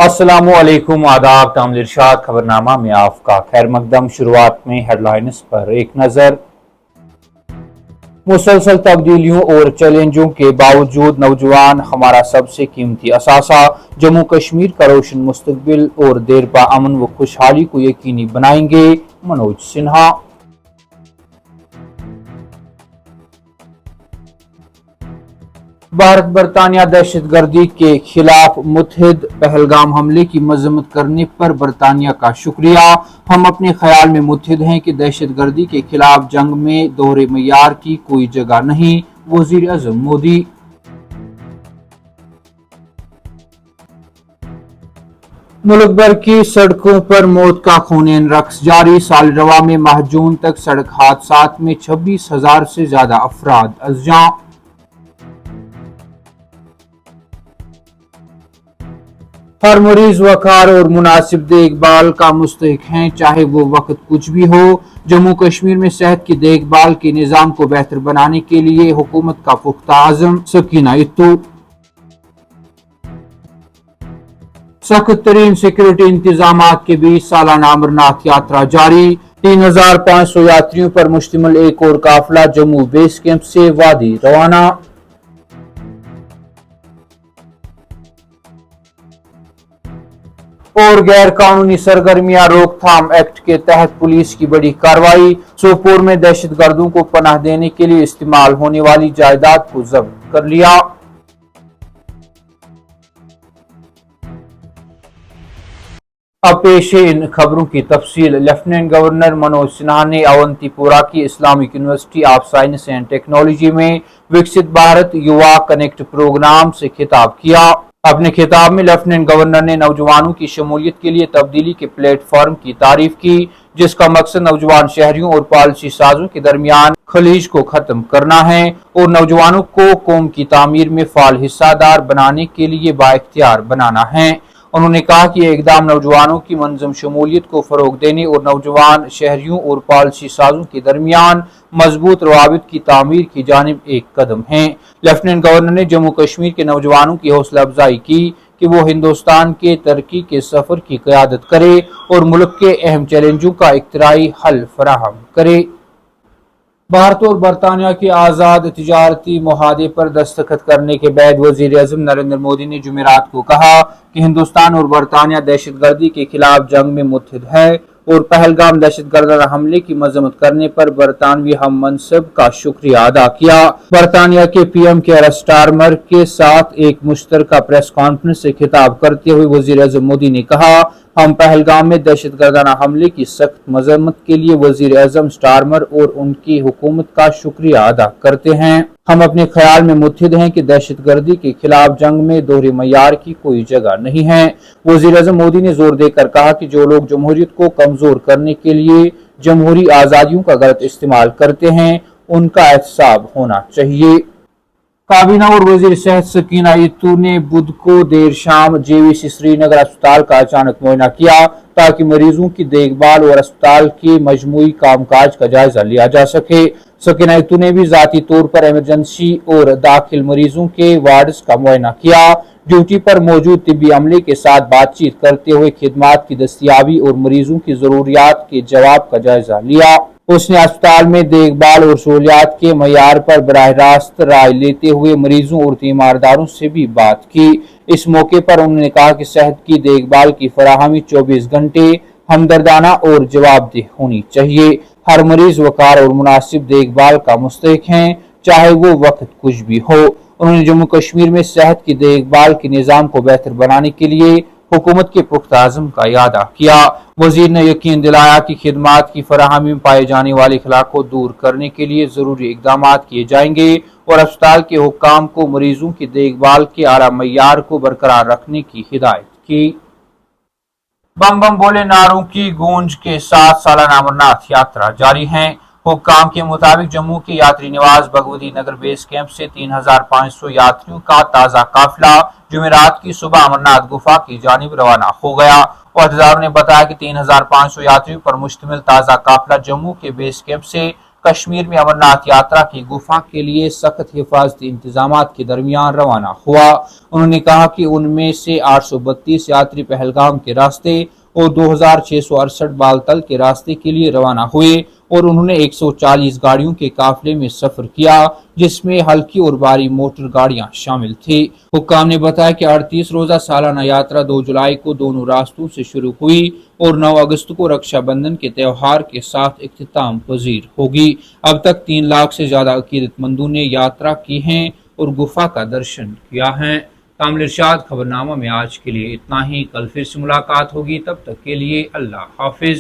अस्सलामुअलैकुम आदाब तामिल इरशाद खबरनामा में आपका खैर मकदम। शुरुआत में हेडलाइंस पर एक नजर। मुसलसल तब्दीलियों और चैलेंजों के बावजूद नौजवान हमारा सबसे कीमती असासा, जम्मू कश्मीर का रोशन मुस्तकबिल और देरपा अमन व खुशहाली को यकीनी बनाएंगे, मनोज सिन्हा। भारत बरतानिया दहशतगर्दी के खिलाफ मुत्तहिद, पहलगाम हमले की मजम्मत करने पर बरतानिया का शुक्रिया। हम अपने ख्याल में मुत्तहिद हैं कि दहशतगर्दी के खिलाफ जंग में दोहरे मयार की कोई जगह नहीं, वजीर आजम मोदी। मुल्क भर की सड़कों पर मौत का खून रक्स जारी। साल रवा में माह जून तक सड़क हादसात में 26,000 से ज्यादा अफराद अज़जां। हर मरीज वकार और मुनासिब देखभाल का मुस्तहिक हैं, चाहे वो वक्त कुछ भी हो। जम्मू कश्मीर में सेहत की देखभाल के निज़ाम को बेहतर बनाने के लिए हुकूमत का पुख्ता आज़म, सकीना इत्तू। सख्त तरीन सिक्योरिटी इंतजामात के बीच सालाना अमरनाथ यात्रा जारी। 3,500 यात्रियों पर मुश्तमिल एक और काफिला जम्मू बेस कैंप से वादी रवाना। और गैर कानूनी सरगर्मियां रोकथाम एक्ट के तहत पुलिस की बड़ी कार्रवाई। सोपोर में दहशतगर्दों को पनाह देने के लिए इस्तेमाल होने वाली जायदाद को जब्त कर लिया। अब पेश है इन खबरों की तफसील। लेफ्टिनेंट गवर्नर मनोज सिन्हा ने अवंतीपुरा की Islamic university of science and technology में विकसित भारत युवा कनेक्ट प्रोग्राम से खिताब किया। अपने खिताब में लेफ्टिनेंट गवर्नर ने नौजवानों की शमूलियत के लिए तब्दीली के प्लेटफॉर्म की तारीफ की, जिसका मकसद नौजवान शहरियों और पॉलिसी साजों के दरमियान खलीज को खत्म करना है और नौजवानों को कौम की तामीर में फाल हिस्सादार बनाने के लिए बाइख्तियार बनाना है। उन्होंने कहा कि यह इकदाम नौजवानों की मंजम शमूलियत को फरोग देने और नौजवान शहरियों और पॉलिसी साजों के दरमियान मजबूत रवाबित की तामीर की जानिब एक कदम है। लेफ्टिनेंट गवर्नर ने जम्मू कश्मीर के नौजवानों की हौसला अफजाई की कि वो हिंदुस्तान के तरक्की के सफर की क़यादत करे और मुल्क के अहम चैलेंजों का इख्तिराई हल फराहम करे। भारत और बरतानिया के आज़ाद तिजारती मुआहदे पर दस्तखत करने के बाद वजीर आज़म नरेंद्र मोदी ने जुमेरात को कहा कि हिंदुस्तान और बरतानिया दहशतगर्दी के खिलाफ जंग में मुत्तहिद है और पहलगाम दहशतगर्दाना हमले की मजम्मत करने पर बरतानवी हम मनसब का शुक्रिया अदा किया। बरतानिया के PM केयर स्टारमर के साथ एक मुश्तरका प्रेस कॉन्फ्रेंस से खिताब करते हुए वजीर आज़म मोदी ने कहा, हम पहलगाम में दहशतगर्दाना हमले की सख्त मजम्मत के लिए वजीर आज़म स्टारमर और उनकी हुकूमत का शुक्रिया अदा करते हैं। हम अपने ख्याल में मुत्तहिद हैं कि दहशतगर्दी के खिलाफ जंग में दोहरे मयार की कोई जगह नहीं है। वजीर आज़म मोदी ने जोर देकर कहा कि जो लोग जमहूरियत को कमजोर करने के लिए जमहूरी आज़ादियों का गलत इस्तेमाल करते हैं, उनका एहतसाब होना चाहिए। काबीना और वजीर सेहत सकीना इत्तू ने बुध को देर शाम JVC श्रीनगर अस्पताल का अचानक मुआयना किया ताकि मरीजों की देखभाल और अस्पताल के मजमूई कामकाज का जायजा लिया जा सके। सकीना इत्तू ने भी जाती तौर पर इमरजेंसी और दाखिल मरीजों के वार्ड्स का मुआयना किया। ड्यूटी पर मौजूद तिब्बी अमले के साथ बातचीत करते हुए खिदमात की दस्तियाबी और मरीजों की जरूरियात के जवाब का जायजा लिया। उसने अस्पताल में देखभाल और सहूलियात के मयार पर बराह रास्त राय लेते हुए मरीजों और तीमारदारों से भी बात की। इस मौके पर उन्होंने कहा कि सेहत की देखभाल की फराहमी 24 घंटे हमदर्दाना और जवाबदेह होनी चाहिए। हर मरीज वकार और मुनासिब देखभाल का मुस्तहिक हैं, चाहे वो वक्त कुछ भी हो। उन्होंने जम्मू कश्मीर में सेहत की देखभाल के निज़ाम को बेहतर बनाने के लिए हुकूमत के पुख्ता आज़म का इयादा किया। वजीर ने यकीन दिलाया कि खिदमात की फराहमी में पाए जाने वाले खला को दूर करने के लिए जरूरी इकदाम किए जाएंगे और अस्पताल के हुक्काम को मरीजों की देखभाल के आला मयार को बरकरार रखने की हिदायत की। बम बम बोले नारों की गूंज के साथ सालाना अमरनाथ यात्रा जारी है। हुक्काम के मुताबिक जम्मू के यात्री निवास भगवती नगर बेस कैंप से 3,500 यात्रियों का ताज़ा काफिला जुमेरात की सुबह अमरनाथ गुफा की जानिब रवाना हो गया। अहदेदारों ने बताया कि 3,500 यात्रियों पर मुश्तमिल ताज़ा काफिला जम्मू के बेस कैंप से کشمیر میں امرناتھ یاترا کی گفا کے لیے سخت حفاظتی انتظامات کے درمیان روانہ ہوا۔ انہوں نے کہا کہ ان میں سے 832 یاتری پہلگام کے راستے اور 2668 بالتل کے راستے کے لیے روانہ ہوئے اور انہوں نے 140 گاڑیوں کے قافلے میں سفر کیا جس میں ہلکی اور بھاری موٹر گاڑیاں شامل تھی۔ حکام نے بتایا کہ 38 روزہ سالانہ یاترا 2 جولائی کو دونوں راستوں سے شروع ہوئی اور 9 اگست کو رکشا بندھن کے تہوار کے ساتھ اختتام پذیر ہوگی۔ اب تک 3 لاکھ سے زیادہ عقیدت مندوں نے یاترا کی ہے اور گفا کا درشن کیا ہے۔ کامل ارشاد خبرنامہ میں آج کے لیے اتنا ہی۔ کل پھر سے ملاقات ہوگی، تب تک کے لیے اللہ حافظ۔